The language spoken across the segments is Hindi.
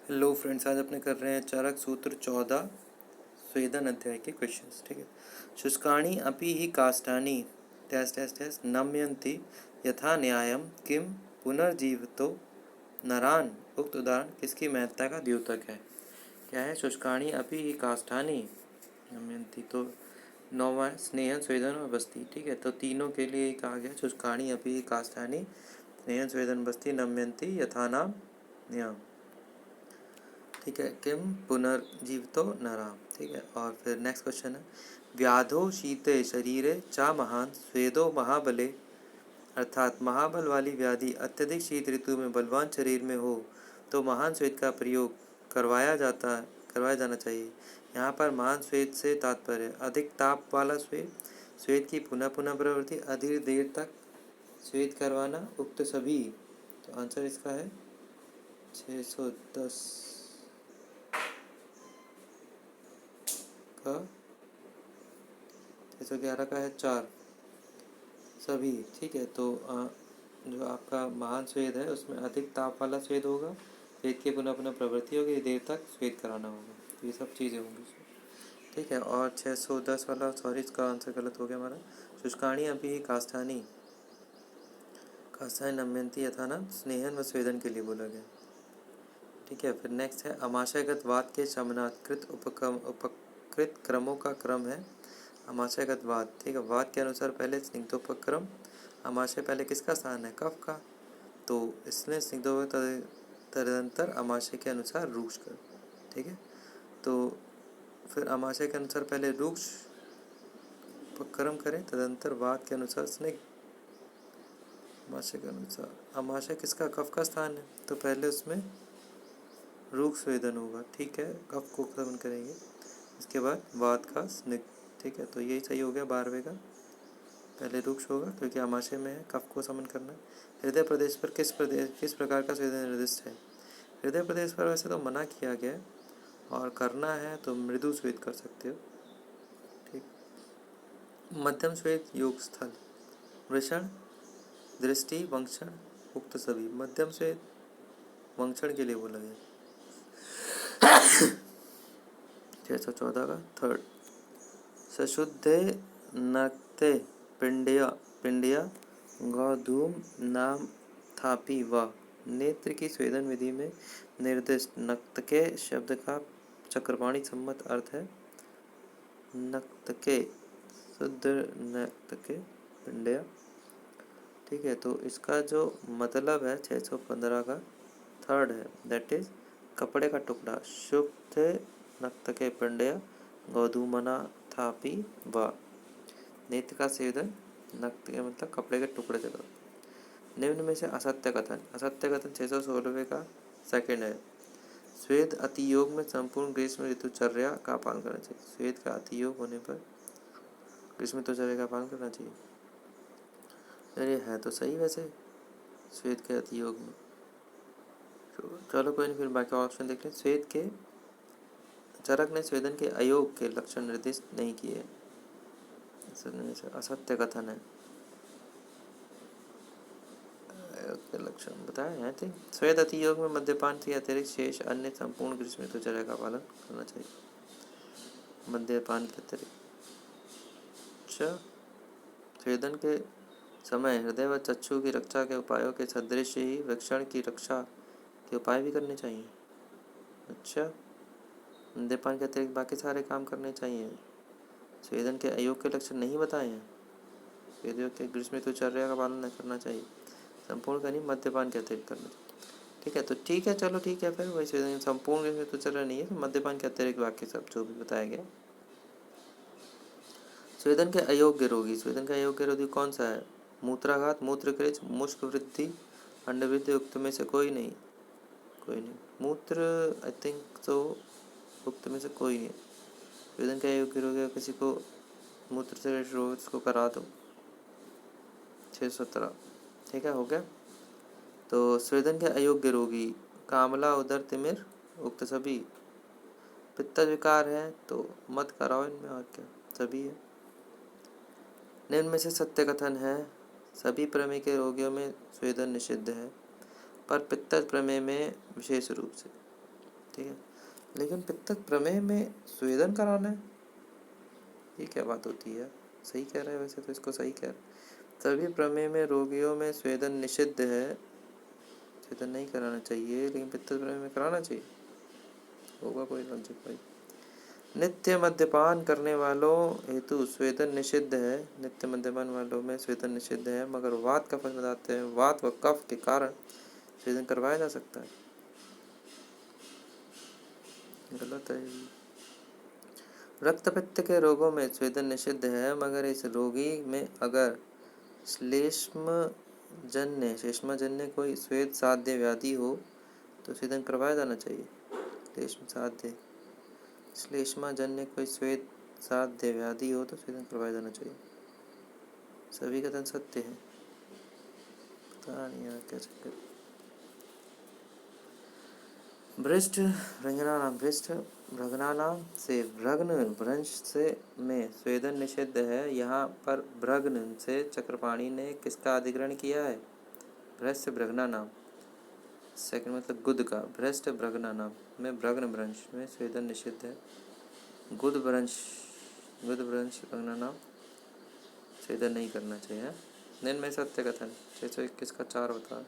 हेलो फ्रेंड्स, आज अपने कर रहे हैं चरक सूत्र 14 स्वेदन अध्याय के क्वेश्चंस। ठीक है। शुष्काणि अपि ही काष्ठानि टेस्ट टेस्ट टेस्ट नम्यन्ति यथा न्यायम किम पुनर्जीवितो नरान। उक्त उदाहरण किसकी महत्ता का द्योतक है? क्या है? शुष्काणि अपि ही काष्ठानि नम्यन्ति, तो नौवा स्नेहन स्वेदन और बस्ती। ठीक है, तो तीनों के लिए कहा गया शुष्काणि अपि ही काष्ठानि स्नेहन स्वेदन बस्ती नम्यन्ति यथा नाम न्याम। ठीक है, किम पुनर्जीवितो नराम। ठीक है, और फिर नेक्स्ट क्वेश्चन है व्याधो शीते शरीरे चा महान स्वेदो महाबले। अर्थात महाबल वाली व्याधि अत्यधिक शीत ऋतु में बलवान शरीर में हो तो महान स्वेद का प्रयोग करवाया जाना चाहिए। यहाँ पर महान स्वेद से तात्पर्य अधिक ताप वाला स्वेद, स्वेद की पुनः पुनः प्रवृत्ति, अधिक देर तक स्वेद करवाना, उक्त सभी। तो आंसर इसका है 610 का 611 का है 4 सभी। ठीक है, तो जो आपका महान स्वेद है उसमें अधिक ताप वाला स्वेद होगा, स्वेद की पुनः पुनः प्रवृत्ति होगी, देर तक स्वेद कराना होगा, तो ये सब चीज़ें होंगी। ठीक है, और 610 वाला, सॉरी इसका आंसर गलत हो गया हमारा। शुष्काणी अभी ही काष्ठानी नम्यन्ति यथा नाम स्नेहन व स्वेदन के लिए बोला गया। ठीक है, फिर नेक्स्ट है अमाशयगत वाद के शमनात् कृत उपकृत क्रमों का क्रम है अमाशयगत वाद। ठीक है, वाद के अनुसार पहले स्निग्धोपक्रम। अमाशय पहले किसका स्थान है? कफ का, तो इसलिए स्निग्धोप तदनंतर अमाशय के अनुसार रूक्ष कर। ठीक है, तो फिर अमाशय के अनुसार पहले रूक्ष उपक्रम करें, तदनंतर वाद के अनुसार स्निग्ध। अमाशय के अनुसार अमाशय किसका? कफ का स्थान है, तो पहले उसमें रूक्ष स्वेदन होगा। ठीक है, कफ को समन करेंगे, इसके बाद वाद का स्निग्ध। ठीक है, तो यही सही हो गया 12वें का। पहले रूक्ष होगा क्योंकि आमाशय में है, कफ को समन करना। हृदय प्रदेश पर किस प्रकार का स्वेदन निर्दिष्ट है? हृदय प्रदेश पर वैसे तो मना किया गया है, और करना है तो मृदु स्वेद कर सकते हो। ठीक, मध्यम स्वेद योग स्थल वृषण दृष्टि वंक्षण उक्त सभी। मध्यम स्वेद वंक्षण के लिए बोला गया। 614 का थर्ड सशुद्धे नक्ते पिंडिया गौधूम नाम थापी व। नेत्र की स्वेदन विधि में निर्दिष्ट नक्तके शब्द का चक्रवाणी सम्मत अर्थ है नक्तके, शुद्ध नक्तके पिंडिया। ठीक है, तो इसका जो मतलब है 615 का थर्ड है, दैट इज कपड़े का टुकड़ा। शुद्ध नक्तके पिंडिया गौधूमना थापी व। नेत्र का स्वेदन नक्त के मतलब कपड़े के टुकड़े से करो। निम्न में से असत्य कथन 616वें का सेकंड है स्वेद अतियोग में संपूर्ण ग्रीष्म ऋतुचर्या का पालन करना चाहिए। स्वेद का अतियोग होने पर ग्रीष्म ऋतुचर्या का पालन करना चाहिए। अरे है तो सही वैसे स्वेद के अतियोग में। चलो कोई नहीं, फिर बाकी ऑप्शन देख लें। स्वेद के चरक ने स्वेदन के अयोग के लक्षण निर्दिष्ट नहीं किए, असत्य कथन है। के लक्षण बताए हैं थे। स्वेद अतियोग में मद्यपान के अतिरिक्त शेष अन्य संपूर्ण ग्रीष्म ऋतुचर्या का पालन करना चाहिए। मद्यपान के अतिरिक्त स्वेदन के समय हृदय व चक्षु की रक्षा के उपायों के सदृश ही वृक्षण की रक्षा के उपाय भी करने चाहिए। अच्छा, मद्यपान के अतिरिक्त बाकी सारे काम करने चाहिए। स्वेदन के अयोग के लक्षण नहीं बताए हैं। स्वेद के ग्रीष्म ऋतुचर्या का पालन करना चाहिए, संपूर्ण का नहीं, मद्यपान के अतिरिक्त करना चाहिए। ठीक है, तो ठीक है, चलो ठीक है, फिर वही स्वेदन संपूर्ण ग्रीष्म ऋतुचर्या नहीं है, तो मद्यपान के अतिरिक्त बाकी सब जो भी बताया गया। स्वेदन के अयोग्य रोगी, स्वेदन का अयोग्य रोगी कौन सा है? मूत्राघात, मूत्रकृच, मुष्क वृद्धि, अंडवृद्धि, उक्त में से कोई नहीं। मूत्र आई थिंक तो उक्त में से कोई नहीं। स्वेदन का अयोग्य रोगी किसी को मूत्र से रोग उसको करा दो। 617। ठीक है, हो गया। तो स्वेदन के अयोग्य रोगी कामला, उदर, तिमिर, उक्त सभी। पित्त विकार है तो मत कराओ इनमें, और क्या सभी है। निम्न में से सत्य कथन है सभी प्रमेय के रोगियों में स्वेदन निषिद्ध है, पर पित्त प्रमेय में विशेष रूप से। ठीक है। लेकिन पित्तक प्रमेह में स्वेदन कराना है, ये क्या बात होती है? सही कह रहे हैं वैसे तो, इसको सही कह रहे हैं। सभी प्रमेह में रोगियों में स्वेदन निषिद्ध है, स्वेदन नहीं कराना चाहिए, लेकिन पित्तक प्रमेह में कराना चाहिए, होगा कोई लॉजिक भाई। नित्य मद्यपान करने वालों हेतु स्वेदन निषिद्ध है, नित्य मद्यपान वालों में स्वेदन निषिद्ध है, मगर वात कफ बताते हैं वात व कफ के कारण स्वेदन करवाया जा सकता है। गलत है। रक्तपित्त के रोगों में स्वेदन निषिद्ध है, मगर इस रोगी में अगर श्लेष्मजन्य कोई स्वेद साध्य व्याधि हो तो स्वेदन करवाया जाना चाहिए। श्लेष्मजन्य कोई स्वेद साध्य व्याधि हो तो स्वेदन करवाया जाना चाहिए। सभी कथन सत्य है, पता नहीं यार क्या चक्कर। भ्रष्ट भ्रगनानाम से भ्रग्न भ्रंश से में स्वेदन निषिद्ध है। यहाँ पर भ्रग्न से चक्रपाणी ने किसका अधिग्रहण किया है? भ्रष्ट भ्रगनानाम, सेकंड मतलब गुद का। भ्रष्ट भ्रगनानाम में भ्रग्न भ्रंश में स्वेदन निषिद्ध है। गुद भ्रंश भ्रगनानाम स्वेदन नहीं करना चाहिए। निम्न में सत्य कथन 621 का 4 बता,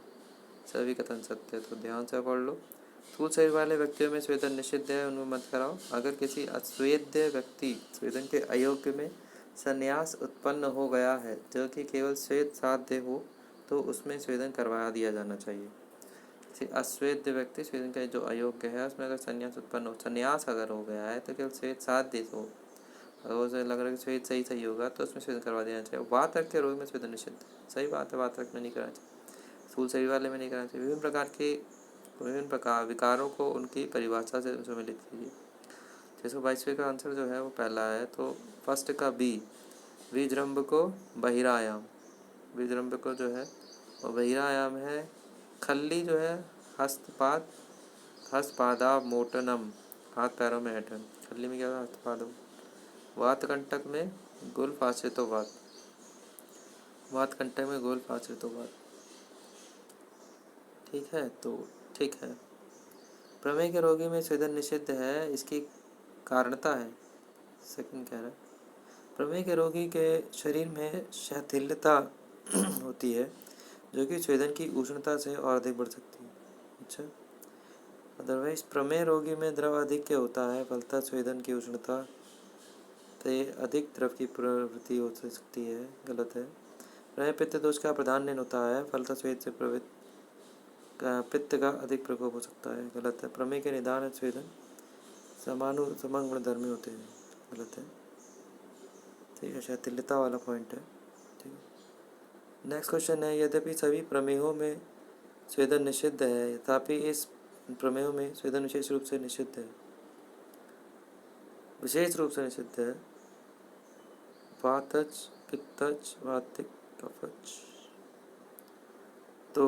सभी कथन सत्य, तो ध्यान से पढ़ लो। स्थूल शरीर वाले व्यक्तियों में स्वेदन निषिद्ध है, उनको मत कराओ। अगर किसी अस्वेद्य व्यक्ति स्वेदन के अयोग्य में संन्यास उत्पन्न हो गया है जो कि केवल स्वेद साध्य हो तो उसमें स्वेदन करवा दिया जाना चाहिए। किसी अस्वेद्य व्यक्ति स्वेदन का जो अयोग्य है उसमें अगर संन्यास उत्पन्न हो, संन्यास अगर हो गया है तो केवल स्वेद साध्य हो, अगर उसे लग रहा है कि स्वेद सही होगा तो उसमें स्वेदन करवा देना चाहिए। वात रख के रोग में स्वेदन निषिद्ध, सही बात है, वात रख में नहीं करना चाहिए, स्थूल शरीर वाले में नहीं करना चाहिए। विभिन्न प्रकार विकारों को उनकी परिभाषा से सम्मिलित कीजिए। 622वें का आंसर जो है वो पहला है, तो फर्स्ट का बी, विजृंभ को बहिरायाम, विजृंभ को जो है वो बहिरायाम है। खल्ली जो है हस्तपादा मोटनम, हाथ पैरों में ऐठन, खल्ली में क्या होगा? हस्तपाद। वात कंटक में गुल्फ आश्रितो वात, वात कंटक में गुल्फ आश्रितो वात, ठीक है, तो ठीक है। प्रमेह के रोगी में स्वेदन निषिद्ध है, इसकी कारणता है, सेकंड कह रहा है प्रमेह के रोगी के शरीर में शिथिलता होती है जो कि स्वेदन की उष्णता से और अधिक बढ़ सकती है। अच्छा, अदरवाइज प्रमेह रोगी में द्रव अधिक्य होता है, फलतः स्वेदन की उष्णता से अधिक द्रव की प्रवृत्ति हो सकती है, गलत है। प्रमेह पित्त दोष का प्रधान होता है, फलतः स्वेद से पित्त का अधिक प्रकोप हो सकता है, गलत है। प्रमेह के निदान स्वेदन समान गुणधर्मी होते हैं, गलत है, ठीक है, शिथिलता वाला पॉइंट है, ठीक है। नेक्स्ट क्वेश्चन है, यद्यपि सभी प्रमेयों में स्वेदन निषिद्ध है तथापि इस प्रमेयों में स्वेदन विशेष रूप से निषिद्ध है, विशेष रूप से निषिद्ध है। वातज, पित्तज, वातिक, कफज, तो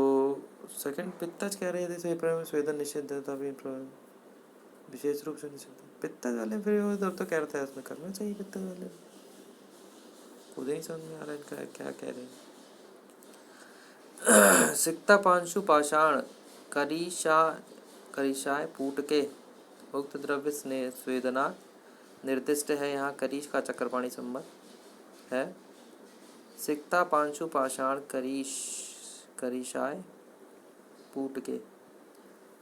सेकंड पित्तज कह रहे थे, सही प्रमेय में स्वेदन निषिद्ध है तभी विशेष रूप से निषिद्ध है। पित्तज वाले फिर उधर तो कह रहा था उसमें करना चाहिए, पित्तज वाले खुद ही समझ में आ रहा है इनका क्या कह रहे हैं। सिक्ता पांशु पाषाण करीशाय पूटके उक्त द्रव्य स्नेह स्वेदना निर्दिष्ट है। यहाँ करीश का चक्रपाणी संबंध है। सिक्ता पांशु पाषाण करीशाय पूटके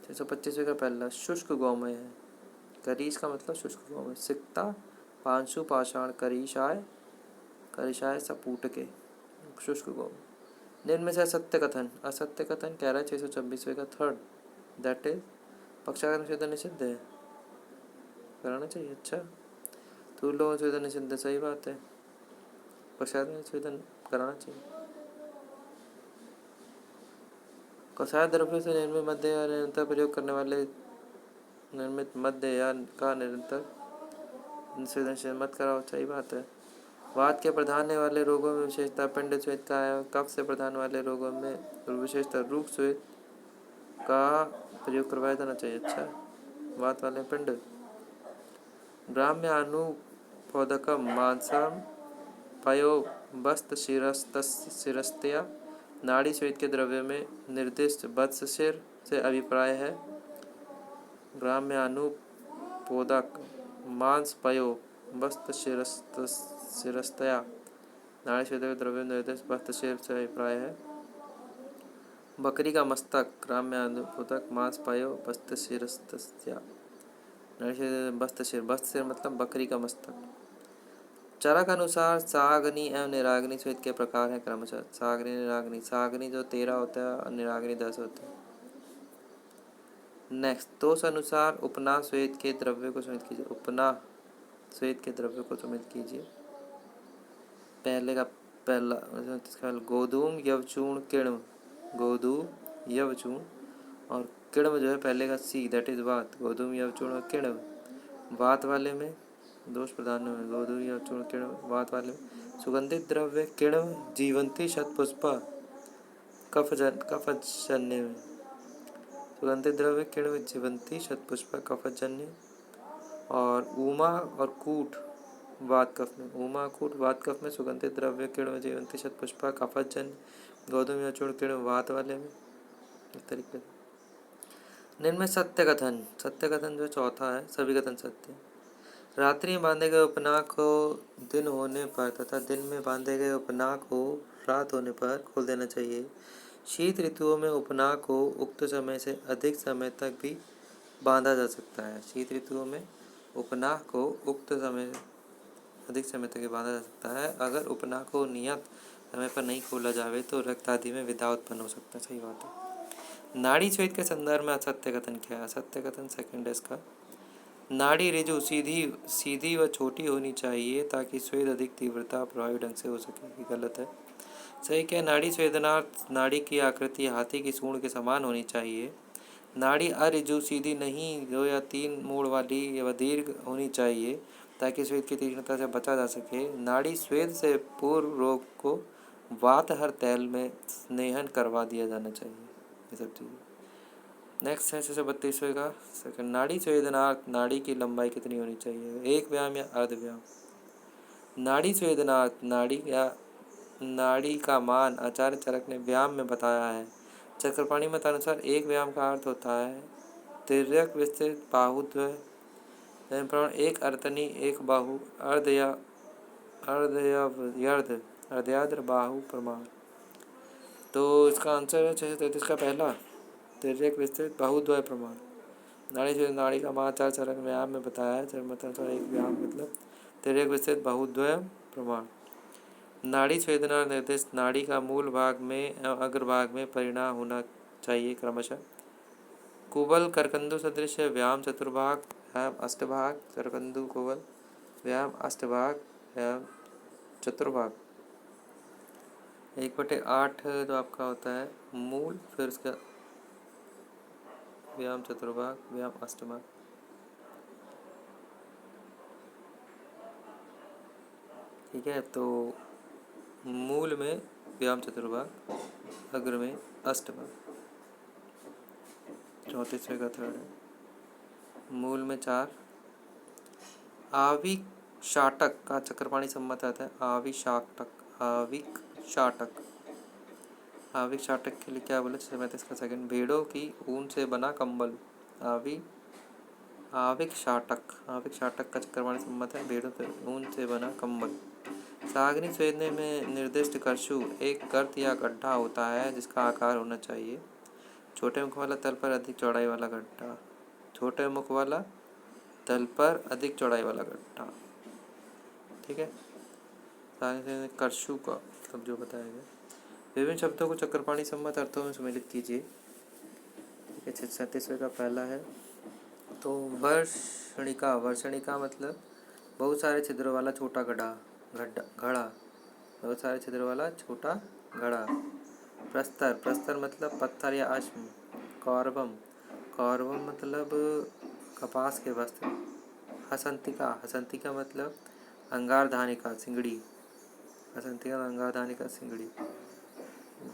625 का पहला शुष्क गौमय है। करीश का मतलब शुष्क गौमय। सिक्ता पांशु पाषाण करीशाय सपूटके शुष्क गौमय। निम्न में से असत्य कथन कह रहा है 626 का थर्ड, दैट इज पक्षाघात में स्वेदन निषिद्ध है, कराना चाहिए। अच्छा, तो लोगों में स्वेदन निषिद्ध, सही बात है, पक्षाघात में स्वेदन कराना चाहिए। कषाय द्रव्य से निर्मित मध्य या निरंतर प्रयोग करने वाले निर्मित मध्य या का निरंतर स्वेदन मत कराओ, सही बात है। वात के प्रधान वाले रोगों में विशेषता पिंड स्वेद का है। कफ से प्रधान वाले रोगों में विशेषता रूप स्वेद का प्रयोग करवाया जाना चाहिए। अच्छा, वात वाले पिंड। ग्राम्य अनुपोदकम मांसम पयो बस्त शिरस्तया नाड़ी स्वेद के द्रव्य में निर्दिष्ट बत्सशिर से अभिप्राय है। ग्राम्यानुपोदक मांस पयो वस्त शिरस्तया नाड़ी स्वेद द्रव्य निर्देश वस्त शिर से अभिप्राय है। बकरी का मस्तक ग्राम्यानुपोदक मांस पयो वस्त शिरस्तया नाड़ी स्वेद वस्त शिर मतलब बकरी का मस्तक। चरक अनुसार सागनी एवं निराग्नि स्वेद के प्रकार हैं क्रमशः सागनी निराग्नि। सागनी जो 13 होता है और निराग्नि 10 होता है। नेक्स्ट दोष अनुसार उपना स्वेद के द्रव्य को समित कीजिए। उपना स्वेद के द्रव्य को समित कीजिए। पहला गोधूम यवचूर्ण किण्व। गोधूम यवचूर्ण और किण्व जो है पहले का सी दैट इज वात। गोधूम यवचूर्ण और किण्व वात वाले में दोष प्रधान में गोधूम यवचूर्ण किण्व वात वाले में। सुगंधित द्रव्य किण्व जीवंती शतपुष्पा कफजन्य में। सुगंधित द्रव्य किण्व जीवंती शतपुष्पा कफजन्य। और उमा और कूट वात कफ में। उमा कूट वात कफ में। सुगंधित द्रव्य किण्व जीवंती शतपुष्पा कफजन्य। गोधूम यवचूर्ण किण्व वात वाले में। इस तरीके से निम्न में सत्य कथन जो चौथा है सभी कथन सत्य। रात्रि में बांधे गए उपनाक को दिन होने पर तथा दिन में बांधे गए उपनाक को रात होने पर खोल देना चाहिए। शीत ऋतुओं में उपनाक को उक्त समय से अधिक समय तक भी बांधा जा सकता है। शीत ऋतुओं में उपनाक को उक्त समय अधिक समय तक बांधा जा सकता है। अगर उपनाक को नियत समय पर नहीं खोला जाए तो रक्त आदि में विधा उत्पन्न हो सकता है। सही बात है। नाड़ी स्वेद के संदर्भ में असत्य कथन क्या है? असत्य कथन सेकंड है इसका। नाड़ी ऋजु सीधी व छोटी होनी चाहिए ताकि स्वेद अधिक तीव्रता प्रभावी ढंग से हो सके। ये गलत है। सही क्या? नाड़ी स्वेदनार्थ नाड़ी की आकृति हाथी की सूंड के समान होनी चाहिए। नाड़ी अरिजु सीधी नहीं 2 या 3 मोड़ वाली व दीर्घ होनी चाहिए ताकि स्वेद की तीक्ष्णता से बचा जा सके। नाड़ी स्वेद से पूर्व रोग को वातहर तैल में स्नेहन करवा दिया जाना चाहिए। ये सब चीज़ें। नेक्स्ट है 632वें का सेकंड। नाड़ी स्वेदनार्थ नाड़ी की लंबाई कितनी होनी चाहिए? एक व्यायाम या अर्ध व्यायाम? नाड़ी स्वेदनार्थ नाड़ी का मान आचार्य चरक ने व्यायाम में बताया है। चक्रपाणी मत अनुसार एक व्यायाम का अर्थ होता है तिर्यक विस्तृत बाहुद्वय एक अर्थनी एक बाहु अर्धयाद्र बाहु प्रमाण। तो इसका आंसर है 633 का पहला तिर्यक विस्तृत बाहुद्वय प्रमाण। नाड़ी से नाड़ी का मान आचार्य चरक व्यायाम में बताया है। मत अनुसार एक व्यायाम मतलब तिर्यक विस्तृत बाहुद्वय प्रमाण। नाड़ी स्वेदना निर्देश नाड़ी का मूल भाग में एवं अग्रभाग में परिणाम होना चाहिए क्रमशः। कुबल करकंदु सदृश व्यायाम चतुर्भाग व्यायाम अष्टभाग करकंदु कुबल व्यायाम अष्टभाग व्यायाम चतुर्भाग। 1/8 जो आपका होता है मूल फिर उसका व्यायाम चतुर्भाग व्यायाम अष्टभाग। ठीक है। तो मूल में व्यायाम चतुर्भाग अग्र में अष्टभाग। 34वें का थर्ड है मूल में 4। आविक शाटक का चक्रपाणी सम्मत आता है। आविक शाटक के लिए क्या बोले? 37 का सेकंड। भेड़ों की ऊन से बना कंबल। आविक शाटक का चक्रपाणी सम्मत है। भेड़ों से ऊन से बना कंबल। सागनी स्वेदने में निर्दिष्ट कर्षु एक गर्त या गड्ढा होता है जिसका आकार होना चाहिए। छोटे मुख वाला तल पर अधिक चौड़ाई वाला गड्ढा। छोटे मुख वाला तल पर अधिक चौड़ाई वाला गड्ढा। ठीक है। कर्षु का मतलब जो बताया गया। विभिन्न शब्दों को चक्रपाणी सम्मत अर्थों में सम्मिलित कीजिए। ठीक है। 37वें का पहला है तो वर्षणिका मतलब बहुत सारे छिद्रों वाला छोटा घड़ा। बहुत सारे छिद्रों वाला छोटा घड़ा। प्रस्तर मतलब पत्थर या अश्म। कौरवम मतलब कपास के वस्त्र। हसंतिका मतलब अंगारधानिका सिंगड़ी।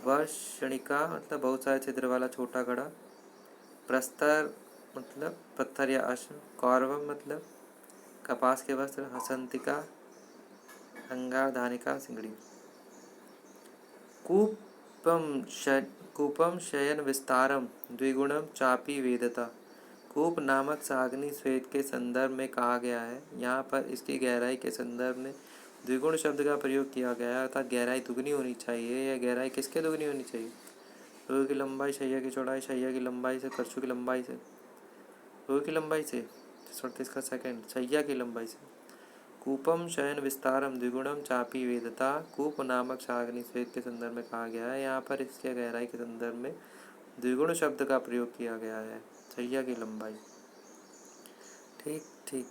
वर्षणिका मतलब बहुत सारे छिद्र वाला छोटा घड़ा। प्रस्तर मतलब पत्थर या अश्म। कौरवम मतलब कपास के वस्त्र। हसंतिका अंगारधानिका सिंगड़ी। कूपम शयन विस्तारम द्विगुणम चापी वेदता। कूप नामक साग्नि स्वेद के संदर्भ में कहा गया है। यहाँ पर इसकी गहराई के संदर्भ में द्विगुण शब्द का प्रयोग किया गया है, अर्थात गहराई दुगनी होनी चाहिए। या गहराई किसके दुगनी होनी चाहिए? रुई की लंबाई, शैया की चौड़ाई, शैया की लंबाई से, करछू की लंबाई से। रुई की लंबाई से 38 का सेकंड, शैया की लंबाई से। कूपम शयन विस्तारम द्विगुणम चापी वेदता, कूप नामक साग्नि स्वेद के संदर्भ में कहा गया है। यहाँ पर इसके गहराई के संदर्भ में द्विगुण शब्द का प्रयोग किया गया है, शैया की लंबाई। ठीक ठीक।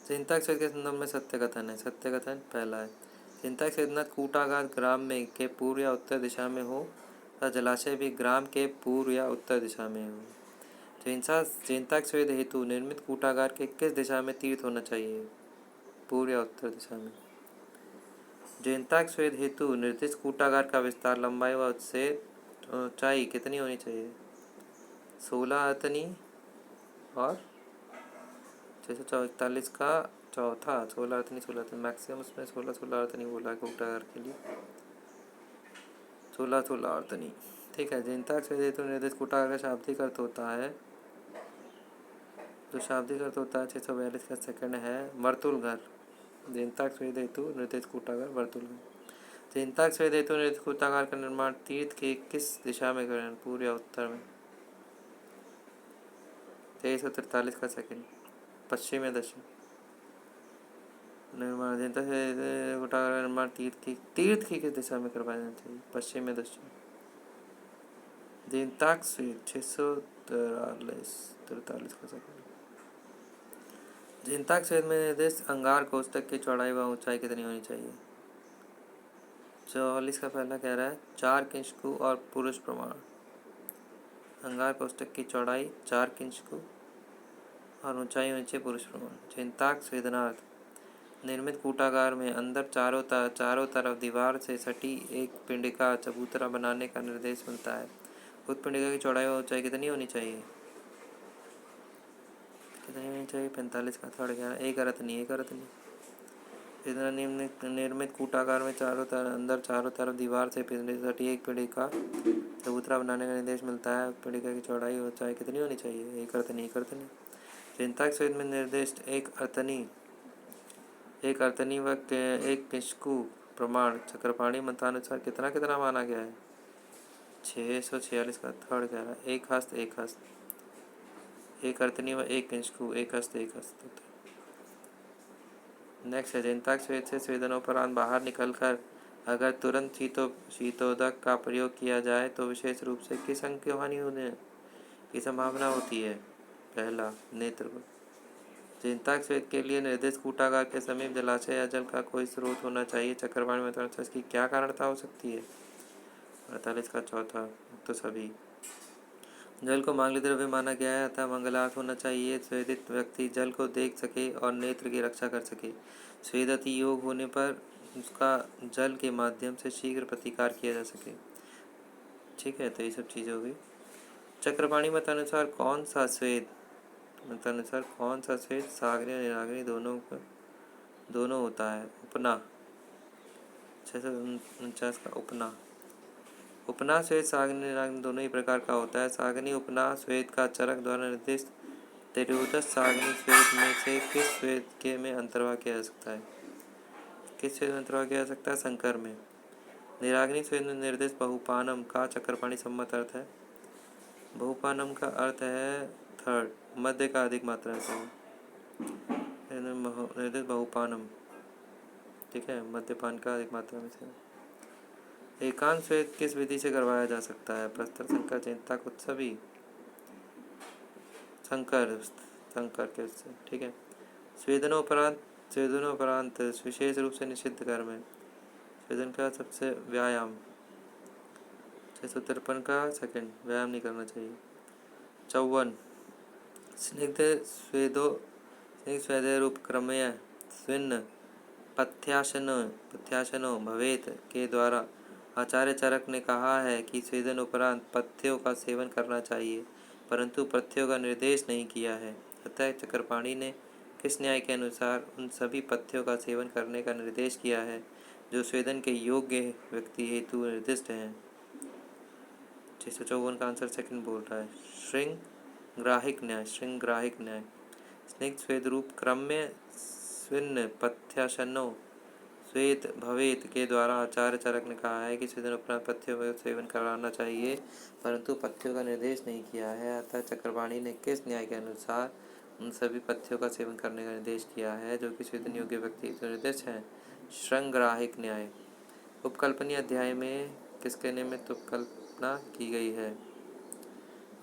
चिंतक स्वेद के संदर्भ में सत्य कथन है। सत्य कथन पहला है, चिंतक स्वेदनाथ कूटागार ग्राम में के पूर्व या उत्तर दिशा में हो तथा जलाशय भी ग्राम के पूर्व या उत्तर दिशा में हो। चिंतक स्वेद हेतु निर्मित कूटागार के किस दिशा में तीर्थ होना चाहिए? पूर्व या उत्तर दिशा में। चिंतक स्वेद हेतु निर्दिष्ट कूटागार का विस्तार, लंबाई व उससे ऊंचाई कितनी होनी चाहिए? 16 अतनी और 641 का चौथा, 16 अतनी 16 अतनी मैक्सिमम उसमें 16 अतनी बोला है कूटागार के लिए, 16 अतनी। ठीक है। चिंतक स्वेद हेतु निर्दिष्ट कूटागार का शाब्दिक अर्थ होता है, जो शाब्दिक अर्थ होता है 642 का सेकंड है, वर्तुल घर। चिंतक स्वेद हेतु निर्दिष्ट कूटागार वर्तुल घर। चिंतक स्वेद हेतु निर्दिष्ट कूटागार का निर्माण तीर्थ के किस दिशा में करें? पूर्व या उत्तर में? 2343 का सेकंड, पश्चिम या दक्षिण? निर्माण चिंतक स्वेद कूटागार का निर्माण तीर्थ की किस दिशा में करवाया जाना चाहिए? पश्चिम या दक्षिण? चिंतक स्वेद 643 का सेकंड। चिंतक स्वेद में निर्दिष्ट अंगार कोष्ठक की चौड़ाई व ऊंचाई कितनी होनी चाहिए? 44 का पहला कह रहा है 4 किंशकु और पुरुष प्रमाण। अंगार कोष्ठक की चौड़ाई 4 किंशकु और ऊंचाई होनी चाहिए पुरुष प्रमाण। चिंतक स्वेदनार्थ निर्मित कूटागार में अंदर चारों तरफ दीवार से सटी एक पिंडिका चबूतरा बनाने का निर्देश मिलता है। उस पिंडिका की चौड़ाई व ऊंचाई कितनी होनी चाहिए? कितनी होनी चाहिए? 45 का थर्ड कह रहा है 1 अरथनी। इतना निर्मित कूटागार में अंदर चारों तरफ दीवार से सटी एक पिंडिका चबूतरा बनाने का निर्देश मिलता है। पिंडिका की चौड़ाई और ऊंचाई कितनी होनी चाहिए? 1 अरथनी। चिंतक स्वेद में निर्दिष्ट एक अरतनी व एक किंशकु प्रमाण चक्रपाणी मतानुसार कितना कितना माना गया है? 646 का थर्ड कह रहा है 1 हस्त 1 हस्त, 1 अरतनी व 1 किंशकु, 1 हस्त 1 हस्त। नेक्स्ट है, चिंतक स्वेद से स्वेदनोपरांत बाहर निकलकर अगर तुरंत शीतोदक का प्रयोग किया जाए तो विशेष रूप से किस अंग की हानि होने की संभावना होती है? पहला, नेत्र को। चिंतक स्वेद के लिए निर्दिष्ट कूटागार के समीप जलाशय या जल का कोई स्रोत होना चाहिए। चक्रवाणी में इसकी क्या कारणता हो सकती है? 48 का चौथा, तो सभी। जल को मांगलिक द्रव्य माना गया है अतः मंगलार्थ होना चाहिए। स्वेदित व्यक्ति जल को देख सके और नेत्र की रक्षा कर सके। स्वेदति योग होने पर उसका जल के माध्यम से शीघ्र प्रतिकार किया जा सके। ठीक है, तो ये सब चीज़ें हो गई। चक्रपाणी मतानुसार कौन सा स्वेद साग्नि और निराग्नि दोनों होता है? उपना 649 का उपना स्वेद साग्नि निराग्नि दोनों ही प्रकार का होता है। साग्नि उपना स्वेद का चरक द्वारा निर्दिष्ट तेरोदश साग्नि स्वेद में से किस स्वेद के में अंतर्भाग किया जा सकता है? किस स्वेद में अंतर्भाग किया जा सकता है? संकर में। निराग्नि स्वेद में निर्दिष्ट बहुपानम का चक्रपाणी सम्मत अर्थ है? बहुपानम का अर्थ है थर्ड, मध्य का अधिक मात्रा से निर्दिष्ट बहुपानम। ठीक है, मद्यपान का अधिक मात्रा में से। एकांत स्वेद किस विधि से करवाया जा सकता है? प्रस्तर, संकर, चिंतक, उत्सवी, संकर के उससे। ठीक है। स्वेदनोपरांत विशेष रूप से निषिद्ध कर्म है। स्वेदन का सबसे व्यायाम 653 का सेकंड, व्यायाम नहीं करना चाहिए। 54, स्निग्ध स्वेदैरूपक्रमया स्विन्न पथ्याशनो भवेत के द्वारा आचार्य चरक ने कहा है कि स्वेदन उपरांत पथ्यों का सेवन करना चाहिए, परंतु पथ्यों का निर्देश नहीं किया है। अतः चक्रपाणी ने किस न्याय के अनुसार उन सभी पथ्यों का सेवन करने का निर्देश किया है जो स्वेदन के योग्य व्यक्ति हेतु निर्दिष्ट हैं? 654 का आंसर सेकंड बोल रहा है, श्रृंग ग्राहिक न्याय, श्रृंग्राहिक न्याय। स्निग्ध स्वेद रूप क्रम में स्विन्न पथ्याशनो स्वेद भवेत के द्वारा आचार्य चरक ने कहा है कि स्वेदन उपरांत पथ्यों का सेवन कराना चाहिए, परंतु पथ्यों का निर्देश नहीं किया है। अतः चक्रपाणी ने किस न्याय के अनुसार उन सभी पथ्यों का सेवन करने का निर्देश किया है जो कि स्वेदन योग्य व्यक्ति के निर्देश है? श्रृंग्राहिक न्याय। उपकल्पनीय अध्याय में किसके निमित्त उपकल्पना की गई है?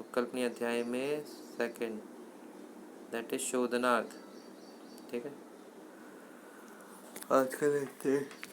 उपकल्पनीय अध्याय में सेकंड, दैट इज शोधनार्थ। ठीक है, आज का देखते हैं।